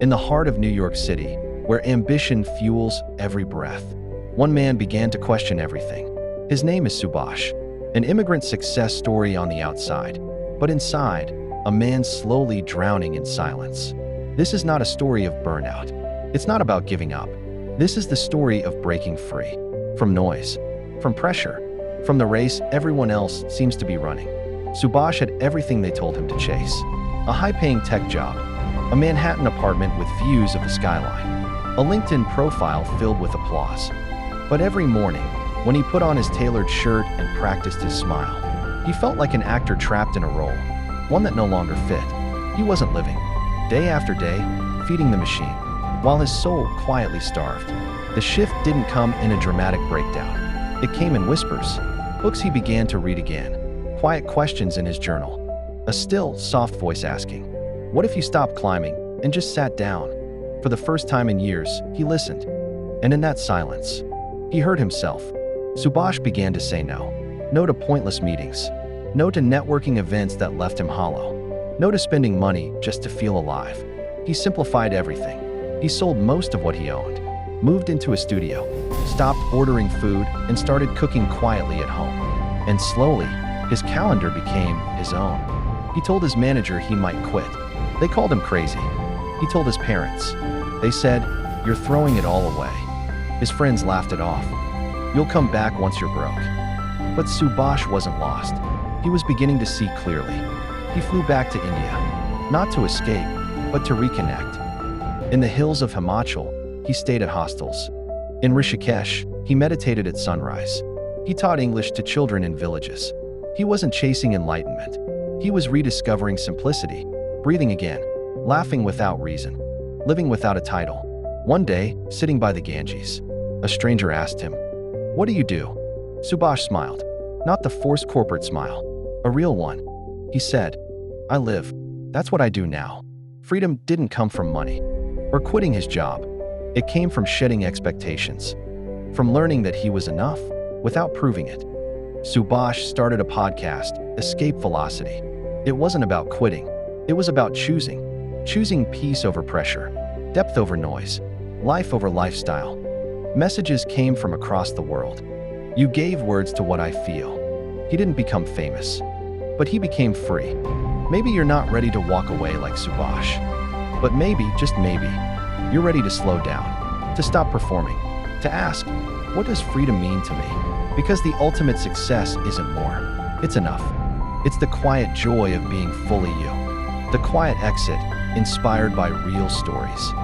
In the heart of New York City, where ambition fuels every breath, one man began to question everything. His name is Subhash, an immigrant success story on the outside, but inside, a man slowly drowning in silence. This is not a story of burnout. It's not about giving up. This is the story of breaking free. From noise, from pressure, from the race everyone else seems to be running. Subhash had everything they told him to chase. A high-paying tech job, a Manhattan apartment with views of the skyline, a LinkedIn profile filled with applause. But every morning, when he put on his tailored shirt and practiced his smile, he felt like an actor trapped in a role, one that no longer fit. He wasn't living, day after day, feeding the machine, while his soul quietly starved. The shift didn't come in a dramatic breakdown. It came in whispers, books he began to read again, quiet questions in his journal, a still, soft voice asking, "What if you stopped climbing and just sat down?" For the first time in years, he listened. And in that silence, he heard himself. Subhash began to say no. No to pointless meetings. No to networking events that left him hollow. No to spending money just to feel alive. He simplified everything. He sold most of what he owned, moved into a studio, stopped ordering food, and started cooking quietly at home. And slowly, his calendar became his own. He told his manager he might quit. They called him crazy. He told his parents. They said, "You're throwing it all away." His friends laughed it off. "You'll come back once you're broke." But Subhash wasn't lost. He was beginning to see clearly. He flew back to India, not to escape, but to reconnect. In the hills of Himachal, he stayed at hostels. In Rishikesh, he meditated at sunrise. He taught English to children in villages. He wasn't chasing enlightenment. He was rediscovering simplicity, breathing again, laughing without reason, living without a title. One day, sitting by the Ganges, a stranger asked him, "What do you do?" Subhash smiled, not the forced corporate smile, a real one. He said, "I live. That's what I do now." Freedom didn't come from money or quitting his job. It came from shedding expectations, from learning that he was enough without proving it. Subhash started a podcast, Escape Velocity. It wasn't about quitting. It was about choosing peace over pressure, depth over noise, life over lifestyle. Messages came from across the world. "You gave words to what I feel." He didn't become famous, but he became free. Maybe you're not ready to walk away like Subhash, but maybe, just maybe, you're ready to slow down, to stop performing, to ask, what does freedom mean to me? Because the ultimate success isn't more, it's enough. It's the quiet joy of being fully you. The quiet exit, inspired by real stories.